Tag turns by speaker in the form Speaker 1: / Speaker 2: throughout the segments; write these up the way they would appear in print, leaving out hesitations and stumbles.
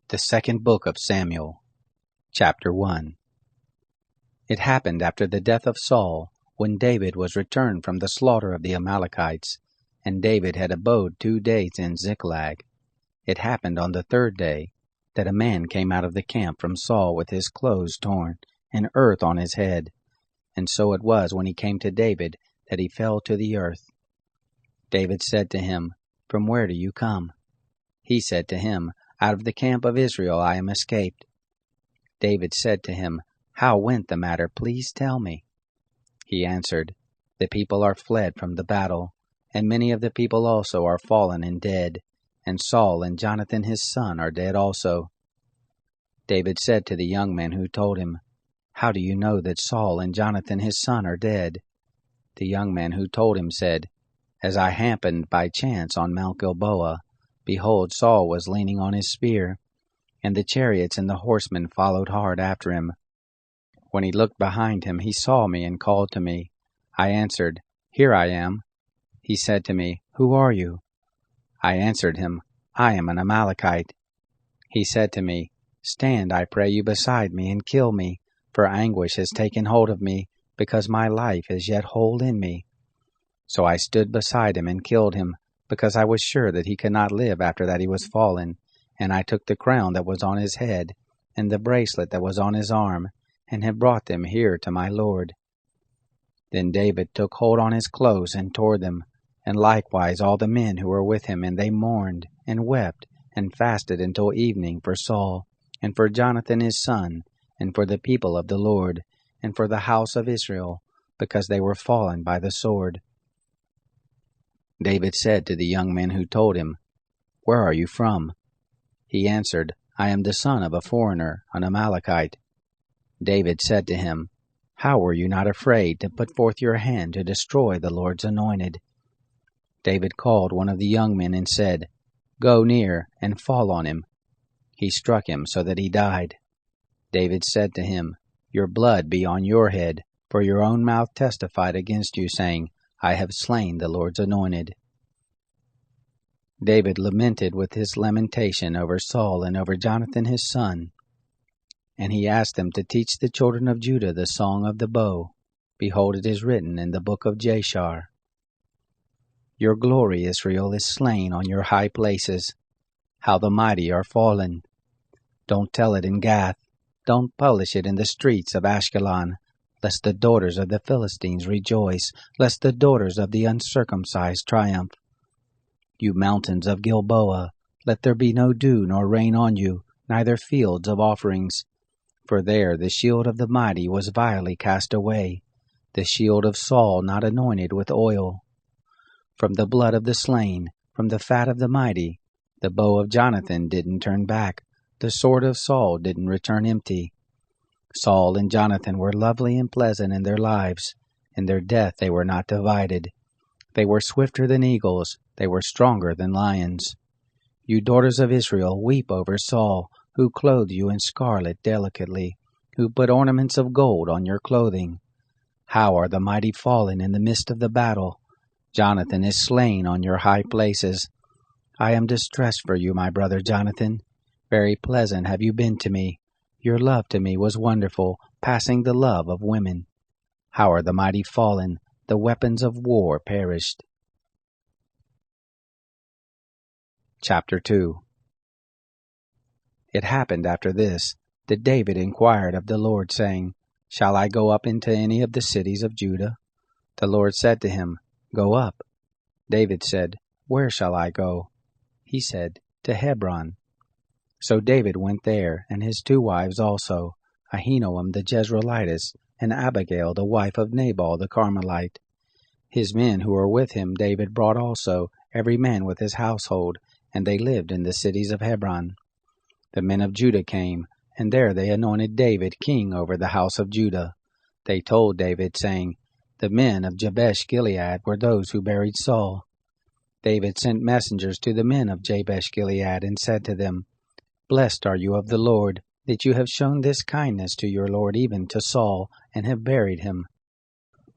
Speaker 1: The second book of Samuel, chapter 1. It happened after the death of Saul, when David was returned from the slaughter of the Amalekites, and David had abode 2 days in Ziklag. It happened on the 3rd day, that a man came out of the camp from Saul with his clothes torn, and earth on his head. And so it was when he came to David, that he fell to the earth. David said to him, "From where do you come?" He said to him, "Out of the camp of Israel I am escaped." David said to him, "How went the matter? Please tell me." He answered, "The people are fled from the battle, and many of the people also are fallen and dead, and Saul and Jonathan his son are dead also." David said to the young man who told him, "How do you know that Saul and Jonathan his son are dead?" The young man who told him said, "As I happened by chance on Mount Gilboa, behold, Saul was leaning on his spear, and the chariots and the horsemen followed hard after him. When he looked behind him, he saw me and called to me. I answered, 'Here I am.' He said to me, 'Who are you?' I answered him, 'I am an Amalekite.' He said to me, 'Stand, I pray you, beside me and kill me, for anguish has taken hold of me, because my life is yet whole in me.' So I stood beside him and killed him, because I was sure that he could not live after that he was fallen. And I took the crown that was on his head, and the bracelet that was on his arm, and have brought them here to my lord." Then David took hold on his clothes and tore them, and likewise all the men who were with him, and they mourned, and wept, and fasted until evening for Saul, and for Jonathan his son, and for the people of the Lord, and for the house of Israel, because they were fallen by the sword. David said to the young man who told him, "Where are you from?" He answered, "I am the son of a foreigner, an Amalekite." David said to him, "How were you not afraid to put forth your hand to destroy the Lord's anointed?" David called one of the young men and said, "Go near and fall on him." He struck him so that he died. David said to him, "Your blood be on your head, for your own mouth testified against you, saying, 'I have slain the Lord's anointed.'" David lamented with his lamentation over Saul and over Jonathan his son. And he asked them to teach the children of Judah the song of the bow. Behold, it is written in the book of Jashar, "Your glory, Israel, is slain on your high places. How the mighty are fallen. Don't tell it in Gath. Don't publish it in the streets of Ashkelon, lest the daughters of the Philistines rejoice, lest the daughters of the uncircumcised triumph. You mountains of Gilboa, let there be no dew nor rain on you, neither fields of offerings. For there the shield of the mighty was vilely cast away, the shield of Saul not anointed with oil. From the blood of the slain, from the fat of the mighty, the bow of Jonathan didn't turn back, the sword of Saul didn't return empty. Saul and Jonathan were lovely and pleasant in their lives. In their death they were not divided. They were swifter than eagles, they were stronger than lions. You daughters of Israel, weep over Saul, who clothed you in scarlet delicately, who put ornaments of gold on your clothing. How are the mighty fallen in the midst of the battle? Jonathan is slain on your high places. I am distressed for you, my brother Jonathan. Very pleasant have you been to me. Your love to me was wonderful, passing the love of women. How are the mighty fallen? The weapons of war perished. Chapter 2. It happened after this, that David inquired of the Lord, saying, "Shall I go up into any of the cities of Judah?" The Lord said to him, "Go up." David said, "Where shall I go?" He said, "To Hebron." So David went there, and his 2 wives also, Ahinoam the Jezreelitess, and Abigail the wife of Nabal the Carmelite. His men who were with him David brought also, every man with his household, and they lived in the cities of Hebron. The men of Judah came, and there they anointed David king over the house of Judah. They told David, saying, "The men of Jabesh Gilead were those who buried Saul." David sent messengers to the men of Jabesh Gilead, and said to them, "Blessed are you of the Lord, that you have shown this kindness to your Lord, even to Saul, and have buried him.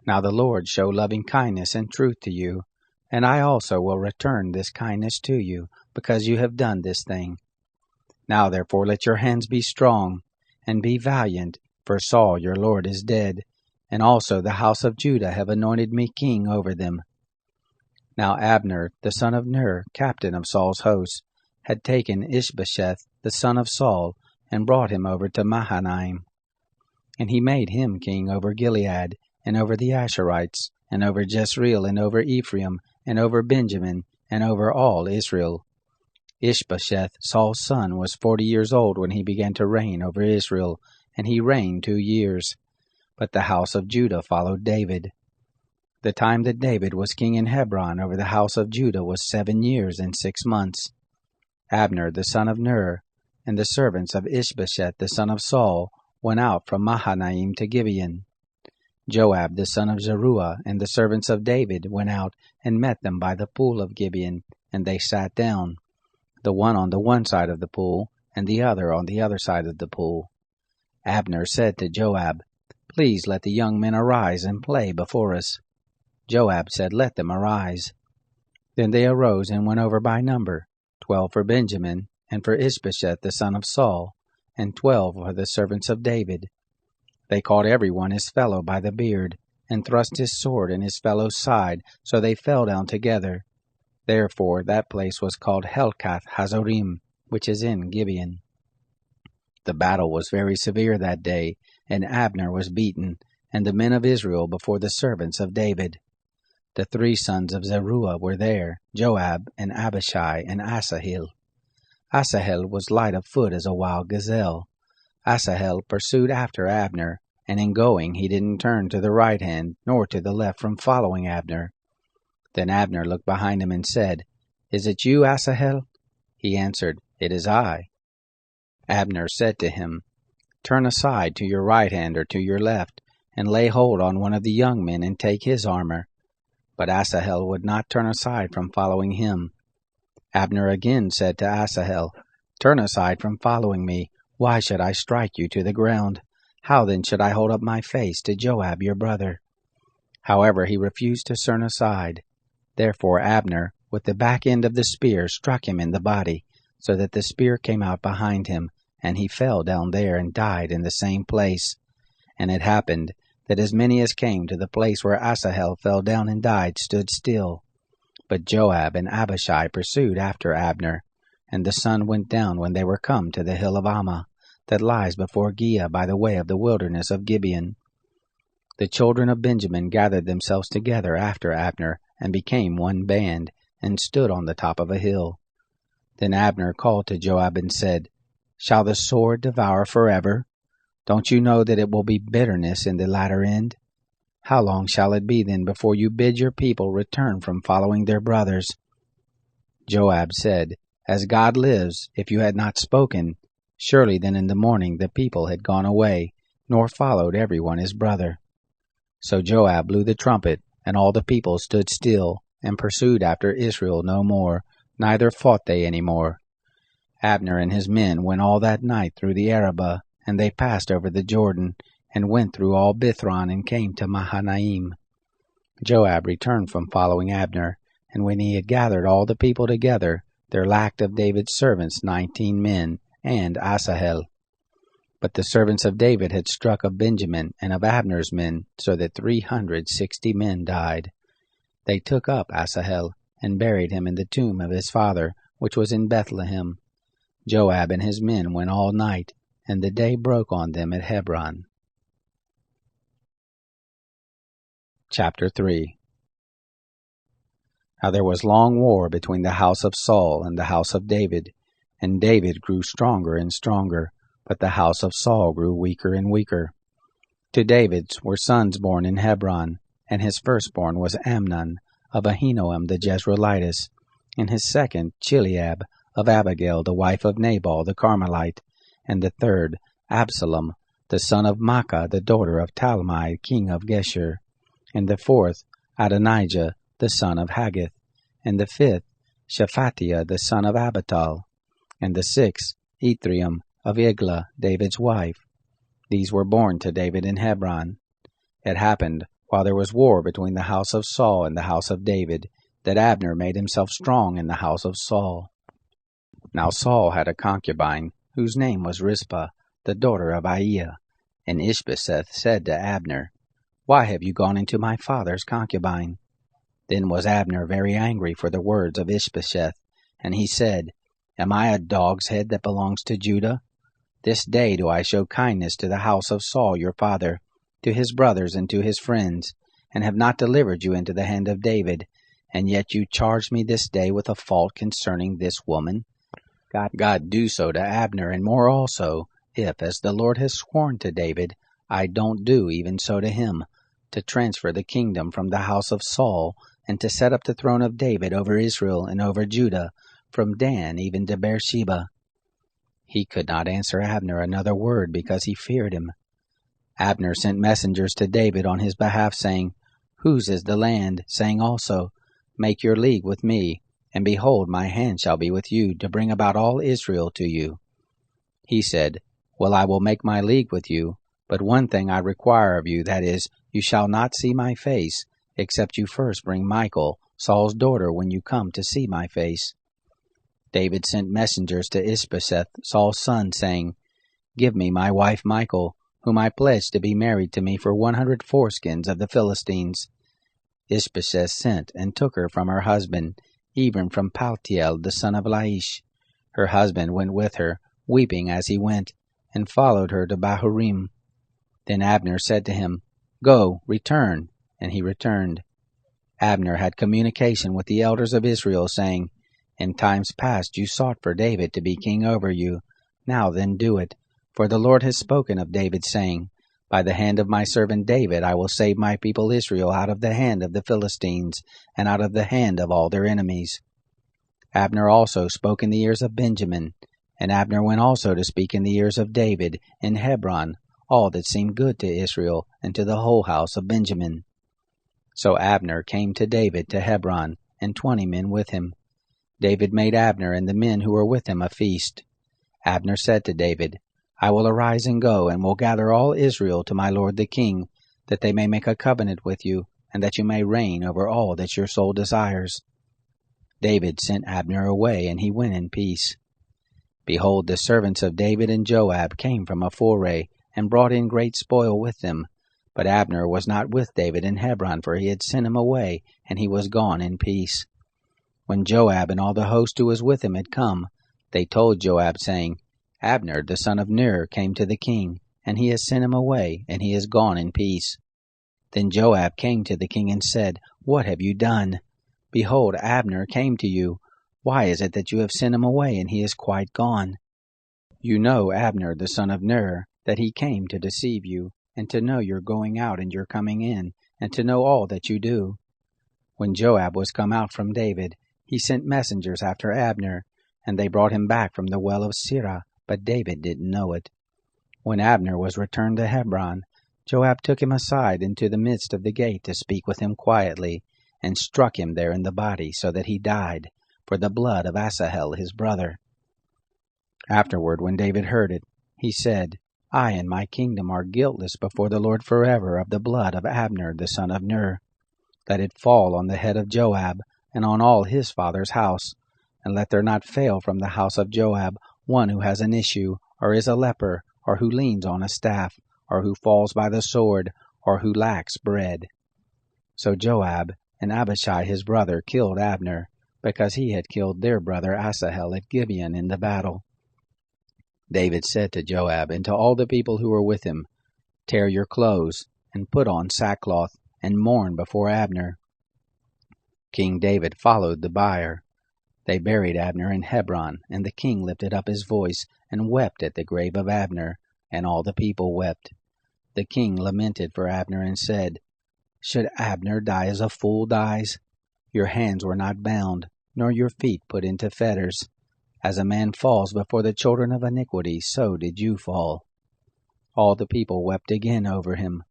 Speaker 1: Now the Lord show loving kindness and truth to you, and I also will return this kindness to you, because you have done this thing. Now therefore let your hands be strong, and be valiant, for Saul your lord is dead, and also the house of Judah have anointed me king over them. Now Abner, the son of Ner, captain of Saul's host, had taken Ishbosheth, the son of Saul, and brought him over to Mahanaim. And he made him king over Gilead, and over the Asherites, and over Jezreel, and over Ephraim, and over Benjamin, and over all Israel. Ishbosheth, Saul's son, was 40 years old when he began to reign over Israel, and he reigned 2 years. But the house of Judah followed David. The time that David was king in Hebron over the house of Judah was 7 years and 6 months. Abner the son of Ner, and the servants of Ishbosheth the son of Saul, went out from Mahanaim to Gibeon. Joab the son of Zeruiah and the servants of David went out and met them by the pool of Gibeon, and they sat down, the one on the one side of the pool, and the other on the other side of the pool. Abner said to Joab, "Please let the young men arise and play before us." Joab said, "Let them arise." Then they arose and went over by number, 12 for Benjamin, and for Ishbosheth the son of Saul, and 12 for the servants of David. They caught every one his fellow by the beard, and thrust his sword in his fellow's side, so they fell down together. Therefore that place was called Helkath Hazorim, which is in Gibeon. The battle was very severe that day, and Abner was beaten, and the men of Israel before the servants of David. The 3 sons of Zeruiah were there, Joab, and Abishai, and Asahel. Asahel was light of foot as a wild gazelle. Asahel pursued after Abner, and in going he didn't turn to the right hand nor to the left from following Abner. Then Abner looked behind him and said, "Is it you, Asahel?" He answered, "It is I." Abner said to him, "Turn aside to your right hand or to your left, and lay hold on one of the young men and take his armor." But Asahel would not turn aside from following him. Abner again said to Asahel, "Turn aside from following me. Why should I strike you to the ground? How then should I hold up my face to Joab your brother?" However, he refused to turn aside. Therefore Abner, with the back end of the spear, struck him in the body, so that the spear came out behind him, and he fell down there and died in the same place. And it happened that as many as came to the place where Asahel fell down and died stood still. But Joab and Abishai pursued after Abner, and the sun went down when they were come to the hill of Ammah, that lies before Giah by the way of the wilderness of Gibeon. The children of Benjamin gathered themselves together after Abner, and became one band, and stood on the top of a hill. Then Abner called to Joab and said, "Shall the sword devour forever? Don't you know that it will be bitterness in the latter end? How long shall it be then before you bid your people return from following their brothers?" Joab said, "As God lives, if you had not spoken, surely then in the morning the people had gone away, nor followed every one his brother." So Joab blew the trumpet, and all the people stood still, and pursued after Israel no more, neither fought they any more. Abner and his men went all that night through the Arabah, and they passed over the Jordan, and went through all Bithron, and came to Mahanaim. Joab returned from following Abner, and when he had gathered all the people together, there lacked of David's servants 19 men, and Asahel. But the servants of David had struck of Benjamin and of Abner's men, so that 360 men died. They took up Asahel, and buried him in the tomb of his father, which was in Bethlehem. Joab and his men went all night, and the day broke on them at Hebron. Chapter 3. Now there was long war between the house of Saul and the house of David, and David grew stronger and stronger, but the house of Saul grew weaker and weaker. To David were sons born in Hebron, and his firstborn was Amnon, of Ahinoam the Jezreelitess, and his second Chileab, of Abigail the wife of Nabal the Carmelite, and the third Absalom, the son of Maacah the daughter of Talmai king of Geshur, and the fourth Adonijah the son of Haggith, and the fifth Shephatiah the son of Abital, and the sixth Ithream of Eglah, David's wife. These were born to David in Hebron. It happened, while there was war between the house of Saul and the house of David, that Abner made himself strong in the house of Saul. Now Saul had a concubine, whose name was Rizpah, the daughter of Aiah. And Ishbosheth said to Abner, Why have you gone into my father's concubine? Then was Abner very angry for the words of Ishbosheth, and he said, Am I a dog's head that belongs to Judah? This day do I show kindness to the house of Saul your father, to his brothers and to his friends, and have not delivered you into the hand of David, and yet you charge me this day with a fault concerning this woman. God do so to Abner, and more also, if, as the Lord has sworn to David, I don't do even so to him, to transfer the kingdom from the house of Saul, and to set up the throne of David over Israel and over Judah, from Dan even to Beersheba. He could not answer Abner another word, because he feared him. Abner sent messengers to David on his behalf, saying, Whose is the land? Saying also, Make your league with me, and behold, my hand shall be with you, to bring about all Israel to you. He said, Well, I will make my league with you, but one thing I require of you, that is, you shall not see my face, except you first bring Michal, Saul's daughter, when you come to see my face. David sent messengers to Ishbosheth, Saul's son, saying, Give me my wife Michal, whom I pledged to be married to me for 100 foreskins of the Philistines. Ishbosheth sent and took her from her husband, even from Paltiel the son of Laish. Her husband went with her, weeping as he went, and followed her to Bahurim. Then Abner said to him, Go, return. And he returned. Abner had communication with the elders of Israel, saying, In times past you sought for David to be king over you. Now then do it. For the Lord has spoken of David, saying, By the hand of my servant David I will save my people Israel out of the hand of the Philistines, and out of the hand of all their enemies. Abner also spoke in the ears of Benjamin, and Abner went also to speak in the ears of David in Hebron, all that seemed good to Israel, and to the whole house of Benjamin. So Abner came to David to Hebron, and 20 men with him. David made Abner and the men who were with him a feast. Abner said to David, I will arise and go, and will gather all Israel to my lord the king, that they may make a covenant with you, and that you may reign over all that your soul desires. David sent Abner away, and he went in peace. Behold, the servants of David and Joab came from a foray, and brought in great spoil with them. But Abner was not with David in Hebron, for he had sent him away, and he was gone in peace. When Joab and all the host who was with him had come, they told Joab, saying, Abner the son of Ner came to the king, and he has sent him away, and he is gone in peace. Then Joab came to the king and said, What have you done? Behold, Abner came to you. Why is it that you have sent him away, and he is quite gone? You know Abner the son of Ner, that he came to deceive you, and to know your going out and your coming in, and to know all that you do. When Joab was come out from David, he sent messengers after Abner, and they brought him back from the well of Sirah, but David didn't know it. When Abner was returned to Hebron, Joab took him aside into the midst of the gate to speak with him quietly, and struck him there in the body, so that he died, for the blood of Asahel his brother. Afterward, when David heard it, he said, I and my kingdom are guiltless before the Lord forever of the blood of Abner the son of Ner. Let it fall on the head of Joab, and on all his father's house, and let there not fail from the house of Joab one who has an issue, or is a leper, or who leans on a staff, or who falls by the sword, or who lacks bread. So Joab and Abishai his brother killed Abner, because he had killed their brother Asahel at Gibeon in the battle. David said to Joab and to all the people who were with him, Tear your clothes, and put on sackcloth, and mourn before Abner. King David followed the bier. They buried Abner in Hebron, and the king lifted up his voice, and wept at the grave of Abner, and all the people wept. The king lamented for Abner, and said, Should Abner die as a fool dies? Your hands were not bound, nor your feet put into fetters. As a man falls before the children of iniquity, so did you fall. All the people wept again over him.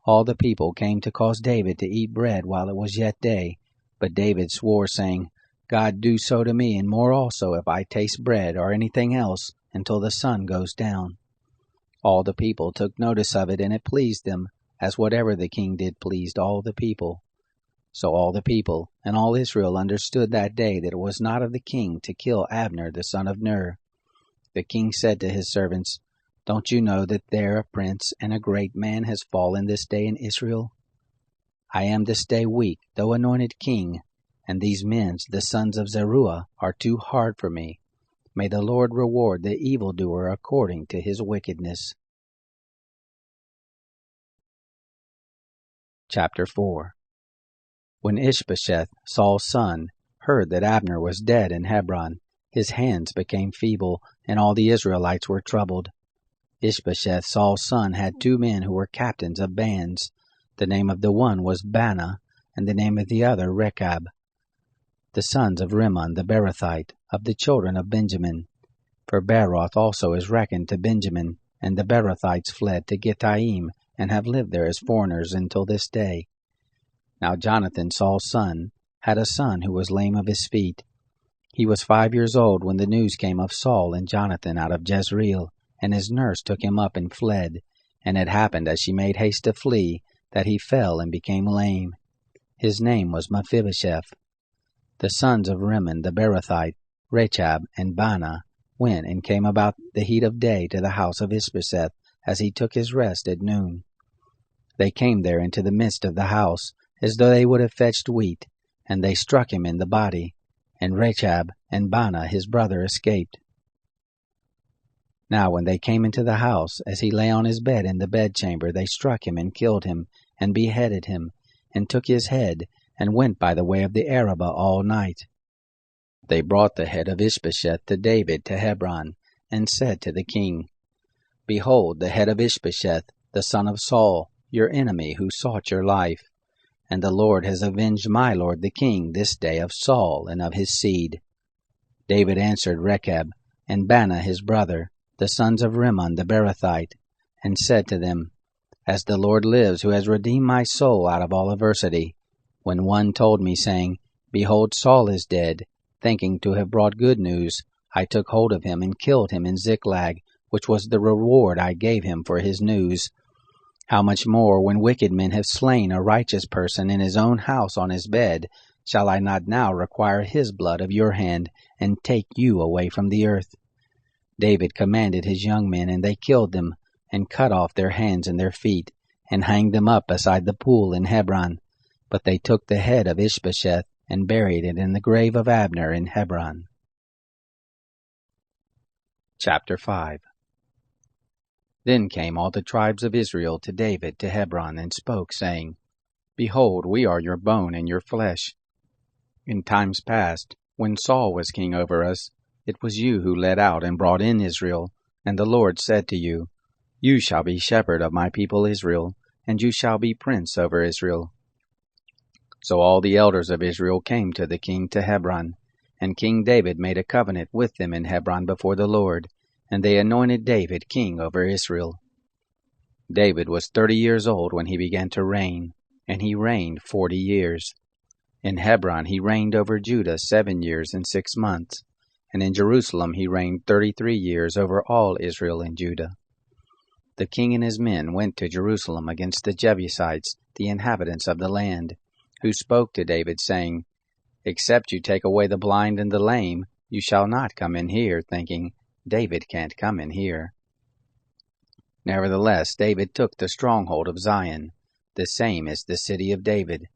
Speaker 1: All the people came to cause David to eat bread while it was yet day. But David swore, saying, God do so to me, and more also, if I taste bread or anything else, until the sun goes down. All the people took notice of it, and it pleased them, as whatever the king did pleased all the people. So all the people and all Israel understood that day that it was not of the king to kill Abner the son of Ner. the king said to his servants, "Don't you know that there a prince and a great man has fallen this day in Israel? I am this day weak, though anointed king, and these men, the sons of Zeruiah, are too hard for me. May the Lord reward the evildoer according to his wickedness." Chapter 4. When Ishbosheth, Saul's son, heard that Abner was dead in Hebron, his hands became feeble, and all the Israelites were troubled. Ishbosheth, Saul's son, had 2 men who were captains of bands. The name of the one was Baanah, and the name of the other Rechab, the sons of Rimmon the Beerothite, of the children of Benjamin. For Beeroth also is reckoned to Benjamin, and the Beerothites fled to Gittaim, and have lived there as foreigners until this day. Now Jonathan, Saul's son, had a son who was lame of his feet. He was 5 years old when the news came of Saul and Jonathan out of Jezreel, and his nurse took him up and fled. And it happened, as she made haste to flee, that he fell and became lame. His name was Mephibosheth. The sons of Rimmon the Beerothite, Rechab and Baanah, went and came about the heat of day to the house of Ishbosheth, as he took his rest at noon. They came there into the midst of the house, as though they would have fetched wheat, and they struck him in the body, and Rechab and Baanah his brother escaped. Now when they came into the house, as he lay on his bed in the bedchamber, they struck him and killed him, and beheaded him, and took his head, and went by the way of the Arabah all night. They brought the head of Ishbosheth to David to Hebron, and said to the king, "Behold the head of Ishbosheth, the son of Saul, your enemy, who sought your life. And the Lord has avenged my lord the king this day of Saul and of his seed." David answered Rechab and Baanah his brother, the sons of Rimmon the Beerothite, and said to them, "As the Lord lives, who has redeemed my soul out of all adversity, when one told me, saying, 'Behold, Saul is dead,' thinking to have brought good news, I took hold of him and killed him in Ziklag, which was the reward I gave him for his news. How much more, when wicked men have slain a righteous person in his own house on his bed, shall I not now require his blood of your hand, and take you away from the earth?" David commanded his young men, and they killed them, and cut off their hands and their feet, and hanged them up beside the pool in Hebron. But they took the head of Ishbosheth, and buried it in the grave of Abner in Hebron. Chapter 5. Then came all the tribes of Israel to David to Hebron, and spoke, saying, "Behold, we are your bone and your flesh. In times past, when Saul was king over us, it was you who led out and brought in Israel, and the Lord said to you, 'You shall be shepherd of my people Israel, and you shall be prince over Israel.' So all the elders of Israel came to the king to Hebron, and King David made a covenant with them in Hebron before the Lord, and they anointed David king over Israel. David was 30 years old when he began to reign, and he reigned 40 years. In Hebron he reigned over Judah 7 years and 6 months, and in Jerusalem he reigned 33 years over all Israel and Judah. The king and his men went to Jerusalem against the Jebusites, the inhabitants of the land, who spoke to David, saying, "Except you take away the blind and the lame, you shall not come in here," thinking, "David can't come in here." Nevertheless, David took the stronghold of Zion. The same is the city of David.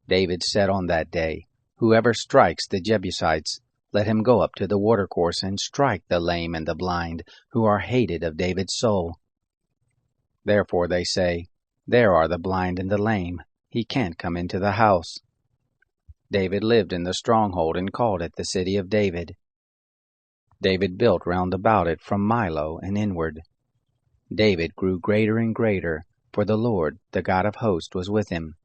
Speaker 1: David said on that day, "Whoever strikes the Jebusites, let him go up to the watercourse and strike the lame and the blind, who are hated of David's soul." Therefore they say, "There are the blind and the lame. He can't come into the house." David lived in the stronghold and called it the city of David. David built round about it from Milo and inward. David grew greater and greater, for the Lord, the God of hosts, was with him.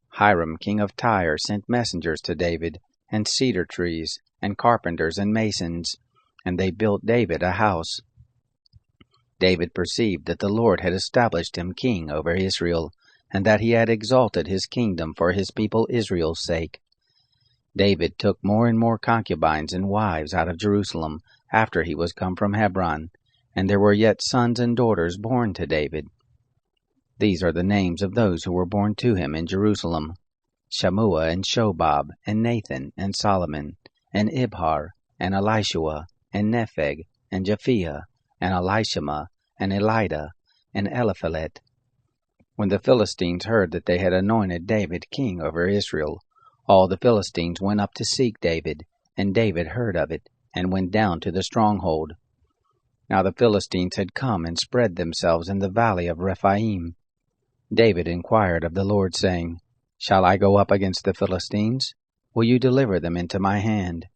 Speaker 1: Hiram king of Tyre sent messengers to David, and cedar trees, and carpenters and masons, and they built David a house. David perceived that the Lord had established him king over Israel, and that he had exalted his kingdom for his people Israel's sake. David took more and more concubines and wives out of Jerusalem after he was come from Hebron, and there were yet sons and daughters born to David. These are the names of those who were born to him in Jerusalem: Shammua and Shobab, and Nathan, and Solomon, and Ibhar, and Elishua, and Nepheg, and Japhia, and Elishama, and Elida, and Eliphalet. When the Philistines heard that they had anointed David king over Israel, all the Philistines went up to seek David, and David heard of it, and went down to the stronghold. Now the Philistines had come and spread themselves in the valley of Rephaim. David inquired of the Lord, saying, Shall I go up against the Philistines? Will you deliver them into my hand?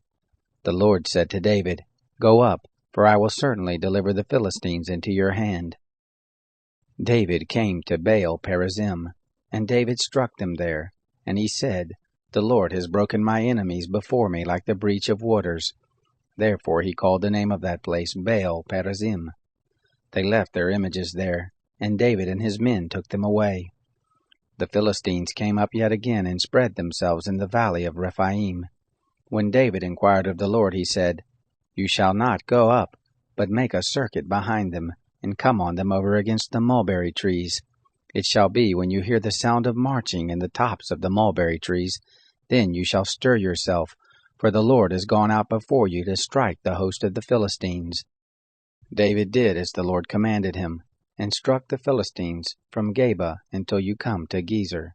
Speaker 1: The Lord said to David, Go up, for I will certainly deliver the Philistines into your hand. David came to Baal Perazim, and David struck them there, and he said, The Lord has broken my enemies before me like the breach of waters. Therefore he called the name of that place Baal Perazim. They left their images there, and David and his men took them away. The Philistines came up yet again and spread themselves in the valley of Rephaim. When David inquired of the Lord, he said, You shall not go up, but make a circuit behind them, and come on them over against the mulberry trees. It shall be, when you hear the sound of marching in the tops of the mulberry trees, then you shall stir yourself, for the Lord has gone out before you to strike the host of the Philistines. David did as the Lord commanded him, and struck the Philistines from Geba until you come to Gezer.